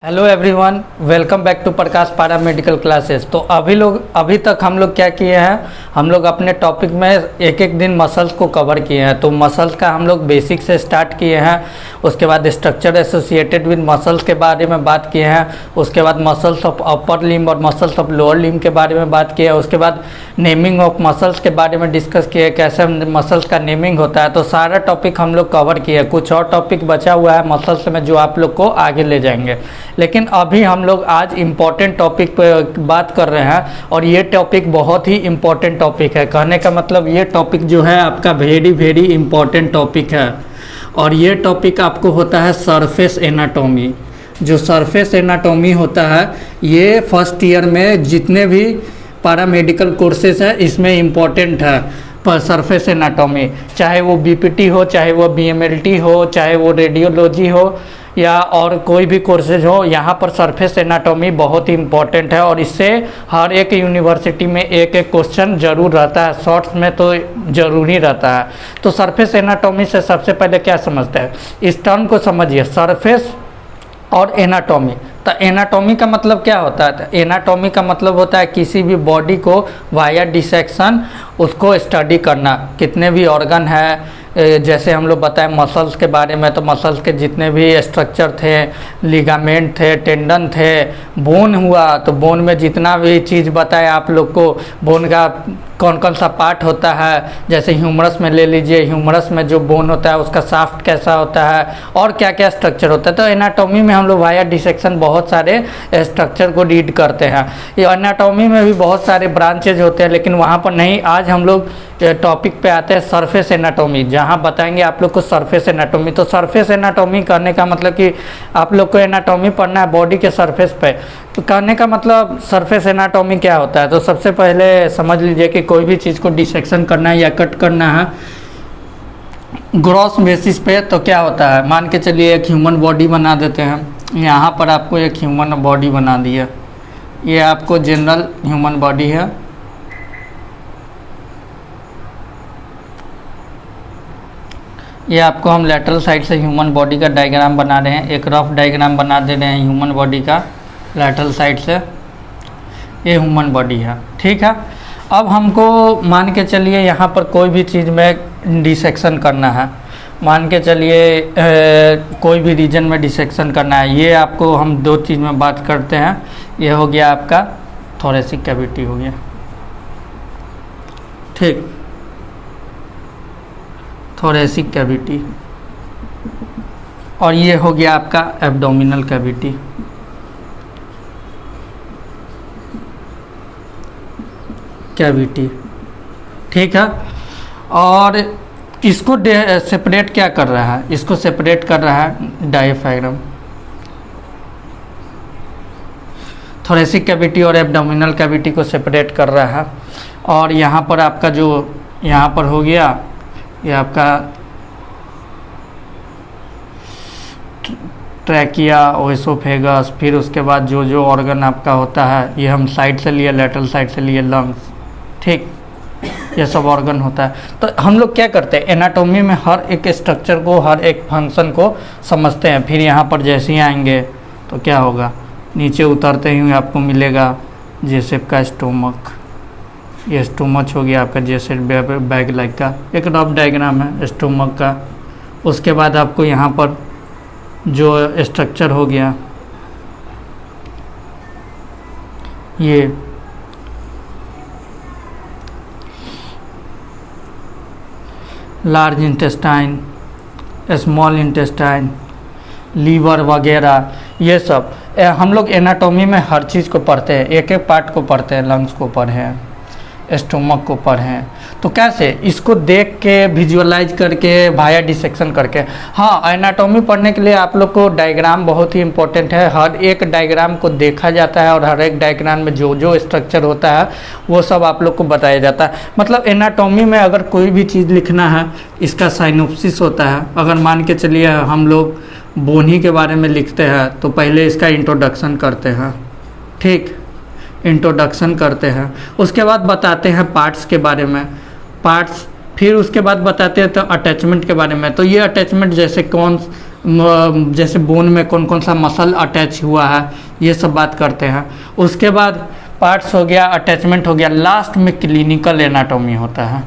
Hello everyone, welcome back to Prakash Para medical classes. तो अभी तक हम लोग क्या किए हैं, हम लोग अपने टॉपिक में एक एक दिन मसल्स को कवर किए हैं। तो मसल्स का हम लोग बेसिक से स्टार्ट किए हैं, उसके बाद स्ट्रक्चर एसोसिएटेड विद मसल्स के बारे में बात किए हैं, उसके बाद मसल्स ऑफ अपर लिम्ब और मसल्स ऑफ लोअर लिम्ब के बारे में बात किए हैं, उसके बाद नेमिंग ऑफ मसल्स के बारे में डिस्कस किए, कैसे मसल्स का नेमिंग होता है। तो सारा टॉपिक हम लोग कवर किए। कुछ और टॉपिक बचा हुआ है मसल्स में जो आप लोग को आगे ले जाएंगे, लेकिन अभी हम लोग आज इम्पॉर्टेंट टॉपिक पे बात कर रहे हैं और ये टॉपिक बहुत ही इम्पॉर्टेंट टॉपिक है। कहने का मतलब ये टॉपिक जो है आपका वेरी वेरी इम्पॉर्टेंट टॉपिक है और ये टॉपिक आपको होता है सरफेस एनाटॉमी। जो सरफेस एनाटॉमी होता है ये फर्स्ट ईयर में जितने भी पैरामेडिकल कोर्सेज है इसमें इम्पॉर्टेंट है। पर सरफेस एनाटॉमी, चाहे वो बीपीटी हो, चाहे वो बीएमएलटी हो, चाहे वो रेडियोलॉजी हो या और कोई भी कोर्सेज हो, यहाँ पर सरफेस एनाटॉमी बहुत ही इम्पॉर्टेंट है और इससे हर एक यूनिवर्सिटी में एक एक क्वेश्चन जरूर रहता है, शॉर्ट्स में तो ज़रूरी रहता है। तो सरफेस एनाटॉमी से सबसे पहले क्या समझते हैं, इस टर्म को समझिए, सरफेस और एनाटॉमी। तो एनाटॉमी का मतलब क्या होता है? तो एनाटॉमी का मतलब होता है किसी भी बॉडी को वाया डिसेक्शन उसको स्टडी करना। कितने भी ऑर्गन है, जैसे हम लोग बताएं मसल्स के बारे में, तो मसल्स के जितने भी स्ट्रक्चर थे, लिगामेंट थे, टेंडन थे, बोन हुआ तो बोन में जितना भी चीज़ बताए आप लोग को, बोन का कौन कौन सा पार्ट होता है, जैसे ह्यूमरस में ले लीजिए, ह्यूमरस में जो बोन होता है उसका शाफ्ट कैसा होता है और क्या क्या स्ट्रक्चर होता है। तो एनाटॉमी में हम लोग वाया डिसेक्शन बहुत सारे स्ट्रक्चर को रीड करते हैं। ये एनाटॉमी में भी बहुत सारे ब्रांचेज होते हैं, लेकिन वहाँ पर नहीं। आज हम लोग टॉपिक पे आते हैं सरफेस एनाटॉमी, जहाँ बताएंगे आप लोग को सरफेस एनाटॉमी। तो सरफेस एनाटॉमी करने का मतलब कि आप लोग को एनाटॉमी पढ़ना है बॉडी के सरफेस पे। तो कहने का मतलब सरफेस एनाटॉमी क्या होता है, तो सबसे पहले समझ लीजिए कि कोई भी चीज़ को डिसेक्शन करना है या कट करना है ग्रॉस बेसिस पे, तो क्या होता है, मान के चलिए एक ह्यूमन बॉडी बना देते हैं। यहाँ पर आपको एक ह्यूमन बॉडी बना दिया, ये आपको जनरल ह्यूमन बॉडी है। ये आपको हम लेटरल साइड से ह्यूमन बॉडी का डायग्राम बना रहे हैं, एक रफ डायग्राम बना दे रहे हैं ह्यूमन बॉडी का लेटरल साइड से। ये ह्यूमन बॉडी है, ठीक है। अब हमको मान के चलिए यहाँ पर कोई भी चीज़ में डिसेक्शन करना है, मान के चलिए कोई भी रीजन में डिसेक्शन करना है। ये आपको हम दो चीज़ में बात करते हैं। ये हो गया आपका थोरेसिक कैविटी हो गया, ठीक, थोरेसिक कैविटी, और ये हो गया आपका एब्डोमिनल कैविटी। कैविटी, ठीक है। और इसको सेपरेट क्या कर रहा है, इसको सेपरेट कर रहा है डायफ्राम। थोरेसिक कैविटी और एब्डोमिनल कैविटी को सेपरेट कर रहा है। और यहाँ पर आपका जो यहाँ पर हो गया, ये आपका ट्रैकिया, ओएसोफेगस, फिर उसके बाद जो जो ऑर्गन आपका होता है, ये हम साइड से लिए, लेटरल साइड से लिए लंग्स, ठीक, ये सब ऑर्गन होता है। तो हम लोग क्या करते हैं, एनाटॉमी में हर एक स्ट्रक्चर को, हर एक फंक्शन को समझते हैं। फिर यहाँ पर जैसे ही आएंगे तो क्या होगा, नीचे उतरते ही आपको मिलेगा जेसेप का स्टोमक। ये स्टोमच हो गया आपका जैसे बैग लाइक का, एक रफ डायग्राम है स्टोमक का। उसके बाद आपको यहाँ पर जो स्ट्रक्चर हो गया, ये large intestine, small intestine, liver वगैरह, ये सब हम लोग एनाटॉमी में हर चीज़ को पढ़ते हैं, एक एक पार्ट को पढ़ते हैं। लंग्स को पढ़ें, स्टोमक को पढ़ें, तो कैसे इसको देख के विजुअलाइज करके वाया डिसेक्शन करके। हाँ, एनाटॉमी पढ़ने के लिए आप लोग को डायग्राम बहुत ही इंपॉर्टेंट है। हर एक डायग्राम को देखा जाता है और हर एक डायग्राम में जो जो स्ट्रक्चर होता है वो सब आप लोग को बताया जाता है। मतलब एनाटॉमी में अगर कोई भी चीज़ लिखना है, इसका साइनोप्सिस होता है। अगर मान के चलिए हम लोग बोनी के बारे में लिखते हैं तो पहले इसका इंट्रोडक्शन करते हैं, ठीक, इंट्रोडक्शन करते हैं। उसके बाद बताते हैं पार्ट्स के बारे में, पार्ट्स, फिर उसके बाद बताते हैं तो अटैचमेंट के बारे में। तो ये अटैचमेंट जैसे कौन जैसे बोन में कौन कौन सा मसल अटैच हुआ है, ये सब बात करते हैं। उसके बाद पार्ट्स हो गया, अटैचमेंट हो गया, लास्ट में क्लिनिकल एनाटॉमी होता है,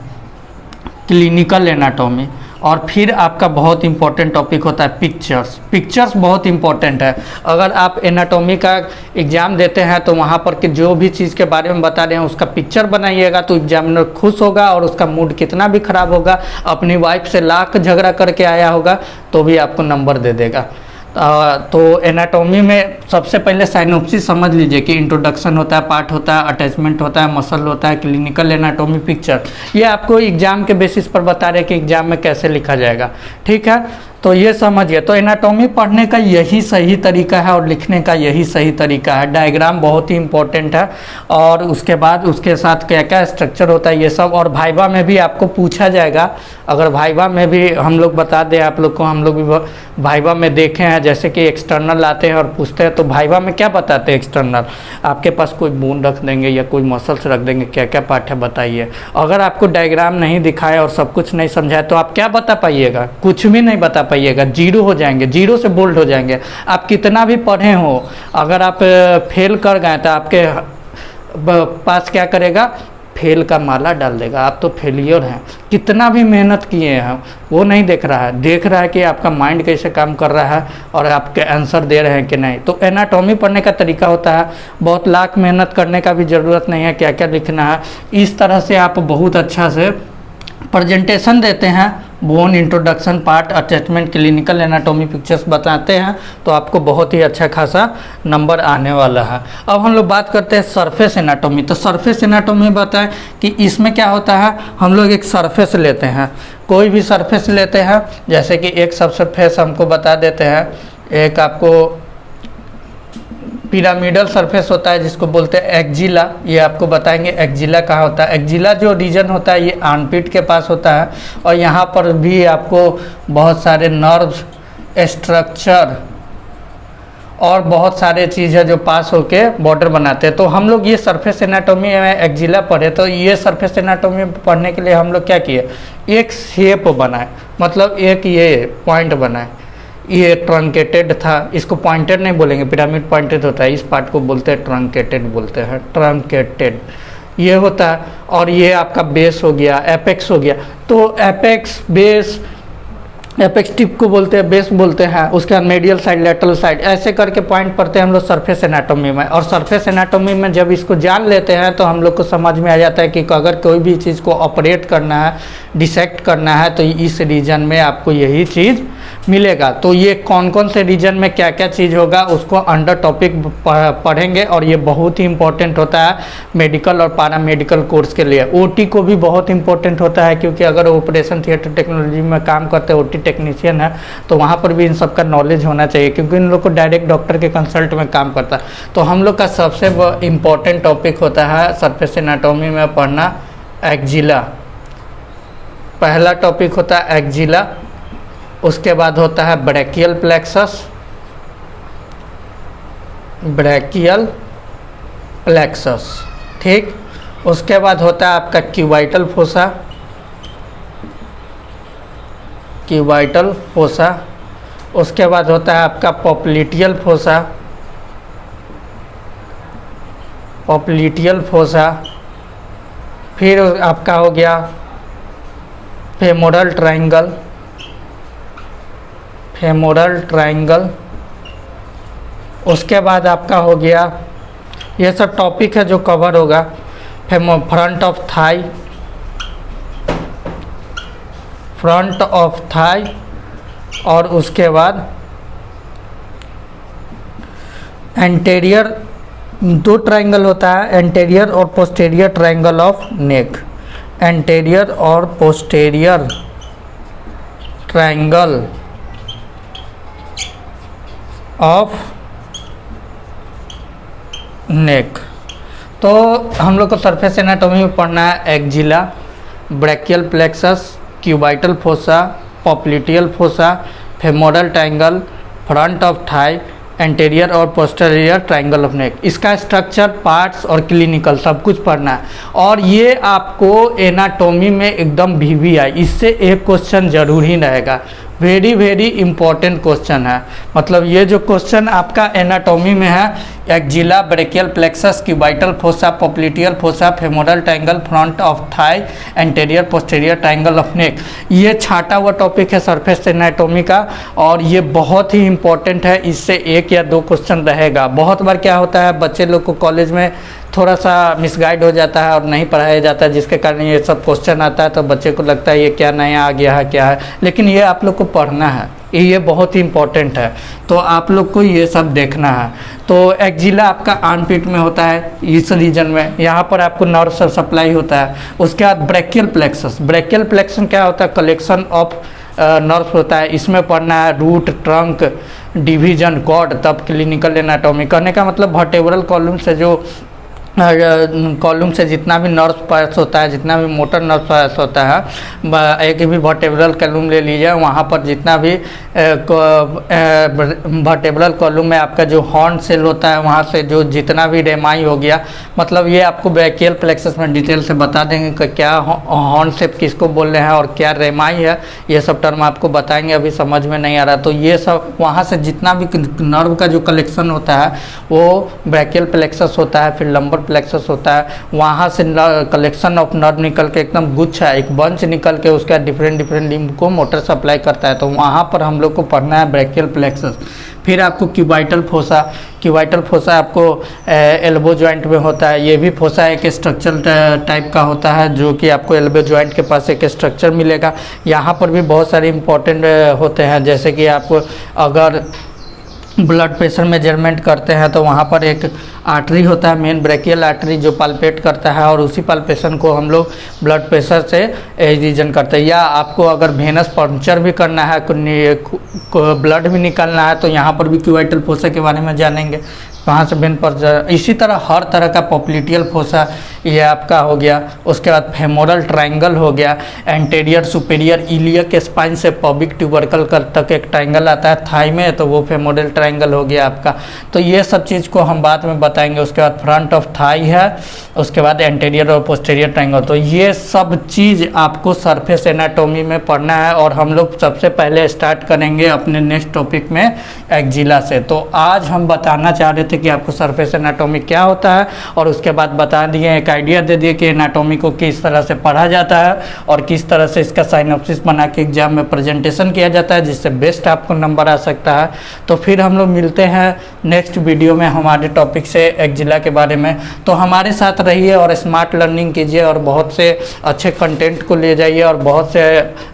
क्लिनिकल एनाटॉमी। और फिर आपका बहुत इंपॉर्टेंट टॉपिक होता है पिक्चर्स। पिक्चर्स बहुत इंपॉर्टेंट है। अगर आप एनाटॉमी का एग्ज़ाम देते हैं तो वहाँ पर कि जो भी चीज़ के बारे में बता रहे हैं उसका पिक्चर बनाइएगा, तो एग्जामिनर खुश होगा और उसका मूड कितना भी ख़राब होगा, अपनी वाइफ से लाख झगड़ा करके आया होगा तो भी आपको नंबर दे देगा। तो एनाटॉमी में सबसे पहले साइनोप्सिस समझ लीजिए कि इंट्रोडक्शन होता है, पार्ट होता है, अटैचमेंट होता है, मसल होता है, क्लिनिकल एनाटॉमी, पिक्चर। ये आपको एग्जाम के बेसिस पर बता रहे हैं कि एग्जाम में कैसे लिखा जाएगा, ठीक है। तो ये समझिए, तो एनाटॉमी पढ़ने का यही सही तरीका है और लिखने का यही सही तरीका है। डायग्राम बहुत ही इंपॉर्टेंट है और उसके बाद उसके साथ क्या क्या स्ट्रक्चर होता है ये सब। और वाइवा में भी आपको पूछा जाएगा। अगर वाइवा में भी हम लोग बता दें आप लोग को, हम लोग भी वाइवा में देखे हैं, जैसे कि एक्सटर्नल आते हैं और पूछते हैं तो वाइवा में क्या बताते हैं एक्सटर्नल, आपके पास कोई बोन रख देंगे या कोई मसल्स रख देंगे, क्या क्या पार्ट है बताइए। अगर आपको डायग्राम नहीं दिखाए और सब कुछ नहीं समझाए तो आप क्या बता पाइएगा, कुछ भी नहीं बता पाइएगा, जीरो हो जाएंगे, जीरो से बोल्ड हो जाएंगे। आप कितना भी पढ़े हो, अगर आप फेल कर गए तो आपके पास क्या करेगा, फेल का माला डाल देगा, आप तो फेलियर हैं। कितना भी मेहनत किए हैं वो नहीं देख रहा है, देख रहा है कि आपका माइंड कैसे काम कर रहा है और आपके आंसर दे रहे हैं कि नहीं। तो एनाटॉमी पढ़ने का तरीका होता है, बहुत लाख मेहनत करने का भी ज़रूरत नहीं है, क्या क्या लिखना है। इस तरह से आप बहुत अच्छा से प्रेजेंटेशन देते हैं, bone, introduction, part, attachment, clinical anatomy, pictures बताते हैं तो आपको बहुत ही अच्छा खासा नंबर आने वाला है। अब हम लोग बात करते हैं सरफेस एनाटॉमी। तो सरफेस एनाटॉमी बताएं कि इसमें क्या होता है, हम लोग एक सरफेस लेते हैं, कोई भी सरफेस लेते हैं, जैसे कि एक सरफेस हमको बता देते हैं, एक आपको पिरामिडल सरफेस होता है जिसको बोलते हैं एक्जिला, ये आपको बताएंगे एक्जिला कहाँ होता है। एक्जिला जो रीजन होता है ये आर्मपिट के पास होता है और यहाँ पर भी आपको बहुत सारे नर्व्स, स्ट्रक्चर और बहुत सारे चीज़ है जो पास होके बॉर्डर बनाते हैं। तो हम लोग ये सरफेस एनाटॉमी में एक्जिला पढ़े, तो ये सरफेस एनाटॉमी पढ़ने के लिए हम लोग क्या किए, एक शेप बनाए, मतलब एक ये पॉइंट बनाए। ये ट्रंकेटेड था, इसको पॉइंटेड नहीं बोलेंगे, पिरामिड पॉइंटेड होता है, इस पार्ट को बोलते हैं ट्रंकेटेड, बोलते हैं ट्रंकेटेड, ये होता है। और ये आपका बेस हो गया, एपेक्स हो गया। तो एपेक्स, बेस, एपेक्स टिप को बोलते हैं, बेस बोलते हैं, उसके बाद मेडियल साइड, लेटरल साइड, ऐसे करके पॉइंट पढ़ते हैं हम लोग सरफेस एनाटॉमी में। और सरफेस एनाटॉमी में जब इसको जान लेते हैं तो हम लोग को समझ में आ जाता है कि अगर कोई भी चीज़ को ऑपरेट करना है, डिसेक्ट करना है, तो इस रीजन में आपको यही चीज़ मिलेगा। तो ये कौन कौन से रीजन में क्या क्या चीज़ होगा उसको अंडर टॉपिक पढ़ेंगे और ये बहुत ही इंपॉर्टेंट होता है मेडिकल और पैरामेडिकल कोर्स के लिए। ओटी को भी बहुत इंपॉर्टेंट होता है, क्योंकि अगर ऑपरेशन थिएटर टेक्नोलॉजी में काम करते हैं, ओटी टेक्नीशियन है, तो वहाँ पर भी इन सब का नॉलेज होना चाहिए, क्योंकि इन लोग को डायरेक्ट डॉक्टर के कंसल्ट में काम करता है। तो हम लोग का सबसे इम्पॉर्टेंट टॉपिक होता है सरफेस एनाटॉमी में पढ़ना एक्जिला। पहला टॉपिक होता है एक्जिला, उसके बाद होता है ब्रैकियल प्लेक्सस, ब्रैकियल प्लेक्सस, ठीक। उसके बाद होता है आपका क्यूबाइटल फोसा, क्यूबाइटल फोसा। उसके बाद होता है आपका पॉप्लिटियल फोसा, पॉप्लिटियल फोसा। फिर आपका हो गया फेमोरल ट्रायंगल, फेमोरल ट्रायंगल। उसके बाद आपका हो गया, ये सब टॉपिक है जो कवर होगा, front of thigh, front of thigh. और उसके बाद एंटेरियर, दो ट्रायंगल होता है, एंटेरियर और posterior triangle of neck, anterior और पोस्टेरियर ट्रायंगल ऑफ नेक। तो हम लोग को सरफेस एनाटॉमी में पढ़ना है axilla, brachial plexus, cubital fossa, popliteal fossa, femoral triangle, front of thigh, anterior और पोस्टेरियर ट्रायंगल ऑफ नेक। इसका स्ट्रक्चर, पार्ट्स और क्लिनिकल सब कुछ पढ़ना है। और ये आपको एनाटॉमी में एकदम वीवीआई, इससे एक क्वेश्चन जरूर ही रहेगा, वेरी वेरी इंपॉर्टेंट क्वेश्चन है। मतलब ये जो क्वेश्चन आपका एनाटॉमी में है, axilla, brachial plexus, cubital fossa, popliteal fossa, femoral triangle, front of thigh, anterior posterior triangle of neck, ये छाटा हुआ टॉपिक है सरफेस एनाटॉमी का, और ये बहुत ही इंपॉर्टेंट है। इससे 1 या 2 क्वेश्चन रहेगा। बहुत बार क्या होता है, बच्चे लोग को कॉलेज में थोड़ा सा मिसगाइड हो जाता है और नहीं पढ़ाया जाता है, जिसके कारण ये सब क्वेश्चन आता है, तो बच्चे को लगता है ये क्या नया आ गया है, क्या है, लेकिन ये आप लोग को पढ़ना है, ये बहुत ही इंपॉर्टेंट है। तो आप लोग को ये सब देखना है। तो एक्जिला आपका आर्मपिट में होता है, इस रीजन में, यहाँ पर आपको नर्व सप्लाई होता है। उसके बाद ब्रेकियल प्लेक्सस, ब्रेकियल प्लेक्सन क्या होता है, कलेक्शन ऑफ नर्व होता है, इसमें पढ़ना है रूट, ट्रंक, डिवीजन, कॉर्ड, तब क्लिनिकल एनाटॉमी। कहने का मतलब वर्टेब्रल कॉलम से जो कॉलम से जितना भी नर्व पास होता है, जितना भी मोटर नर्व पास होता है, एक भी वर्टेब्रल कॉलम ले लीजिए, वहाँ पर जितना भी वर्टेब्रल कॉलम में आपका जो हॉर्न सेल होता है, वहाँ से जो जितना भी रेमाई हो गया, मतलब ये आपको ब्रैकियल प्लेक्सस में डिटेल से बता देंगे कि क्या हॉर्न सेप किसको बोल रहे हैं और क्या रेमाई है, ये सब टर्म आपको बताएंगे। अभी समझ में नहीं आ रहा, तो ये सब वहाँ से जितना भी नर्व का जो कलेक्शन होता है वो ब्रैकियल प्लेक्सस होता है, फिर लंबर प्लेक्सस होता है, वहाँ से कलेक्शन ऑफ नर्व निकल के एकदम गुच्छा, एक बंच निकल के उसका डिफरेंट लिम्ब को मोटर सप्लाई करता है। तो वहाँ पर हम लोग को पढ़ना है ब्रैकियल प्लेक्सस। फिर आपको क्यूबाइटल फोसा, क्यूबाइटल फोसा आपको एल्बो जॉइंट में होता है। ये भी फोसा एक स्ट्रक्चर टाइप का होता है, जो कि आपको एल्बो जॉइंट के पास एक स्ट्रक्चर मिलेगा। यहाँ पर भी बहुत सारे इंपॉर्टेंट होते हैं, जैसे कि आपको अगर ब्लड प्रेशर मेजरमेंट करते हैं तो वहाँ पर एक आर्टरी होता है, मेन ब्रेकियल आर्टरी, जो पाल्पेट करता है, और उसी पाल्पेशन को हम लोग ब्लड प्रेशर से रीजन करते हैं। या आपको अगर वेनस पंक्चर भी करना है, ब्लड भी निकालना है, तो यहाँ पर भी क्यूबाइटल फोसा के बारे में जानेंगे, कहाँ से वेन पर। इसी तरह हर तरह का पोप्लिटियल फोसा ये आपका हो गया। उसके बाद फेमोरल ट्रायंगल हो गया, एंटीरियर सुपीरियर इलियक स्पाइन से पबिक ट्यूबरकल तक एक ट्रायंगल आता है थाई में, तो वो फेमोरल ट्रायंगल हो गया आपका। तो ये सब चीज़ को हम बाद में बताएंगे। उसके बाद फ्रंट ऑफ थाई है, उसके बाद एंटीरियर और पोस्टीरियर ट्रायंगल। तो ये सब चीज़ आपको सरफेस एनाटॉमी में पढ़ना है, और हम लोग सबसे पहले स्टार्ट करेंगे अपने नेक्स्ट टॉपिक में एक्जिला से। तो आज हम बताना चाह रहे थे कि आपको सरफेस एनाटॉमी क्या होता है, और उसके बाद बता दिए, एक आइडिया दे दिए कि एनाटॉमी को किस तरह से पढ़ा जाता है और किस तरह से इसका साइनॉप्सिस बना के एग्जाम में प्रेजेंटेशन किया जाता है, जिससे बेस्ट आपको नंबर आ सकता है। तो फिर हम लोग मिलते हैं नेक्स्ट वीडियो में हमारे टॉपिक से एक्जिला के बारे में। तो हमारे साथ रहिए और स्मार्ट लर्निंग कीजिए, और बहुत से अच्छे कंटेंट को ले जाइए, और बहुत से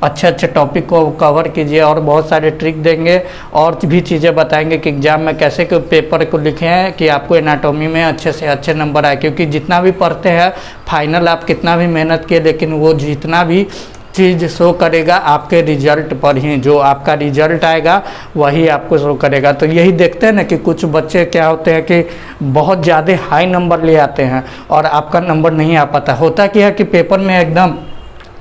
अच्छे टॉपिक को कवर कीजिए, और बहुत सारे ट्रिक देंगे और भी चीज़ें बताएंगे कि एग्जाम में कैसे पेपर को लिखें कि आपको एनाटॉमी में अच्छे से अच्छे नंबर आए। क्योंकि जितना भी पढ़ते हैं, फाइनल आप कितना भी मेहनत किए, लेकिन वो जितना भी चीज़ शो करेगा आपके रिजल्ट पर ही, जो आपका रिजल्ट आएगा वही आपको शो करेगा। तो यही देखते हैं ना कि कुछ बच्चे क्या होते हैं कि बहुत ज़्यादा हाई नंबर ले आते हैं और आपका नंबर नहीं आ पाता। होता क्या है कि पेपर में एकदम,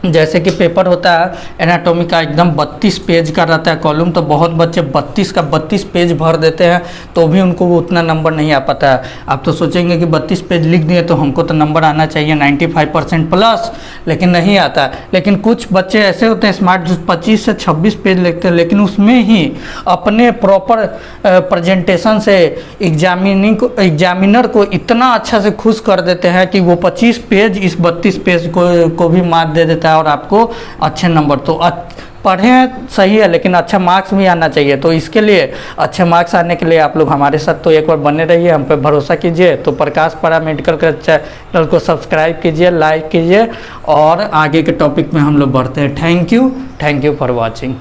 जैसे कि पेपर होता है एनाटॉमी का, एकदम 32 पेज का रहता है कॉलम, तो बहुत बच्चे 32 का 32 पेज भर देते हैं, तो भी उनको वो उतना नंबर नहीं आ पाता है। आप तो सोचेंगे कि 32 पेज लिख दिए तो हमको तो नंबर आना चाहिए 95% प्लस, लेकिन नहीं आता है। लेकिन कुछ बच्चे ऐसे होते हैं स्मार्ट, जो 25 से 26 पेज लिखते हैं, लेकिन उसमें ही अपने प्रॉपर प्रेजेंटेशन से एग्जामिनर को इतना अच्छा से खुश कर देते हैं कि वो 25 पेज इस 32 पेज को भी मार्क दे देता है, और आपको अच्छे नंबर। तो पढ़ें सही है, लेकिन अच्छा मार्क्स भी आना चाहिए। तो इसके लिए अच्छे मार्क्स आने के लिए आप लोग हमारे साथ तो एक बार बने रहिए, हम पे भरोसा कीजिए। तो प्रकाश पारा मेडिकल का चैनल को सब्सक्राइब कीजिए, लाइक कीजिए, और आगे के टॉपिक में हम लोग बढ़ते हैं। Thank you for watching.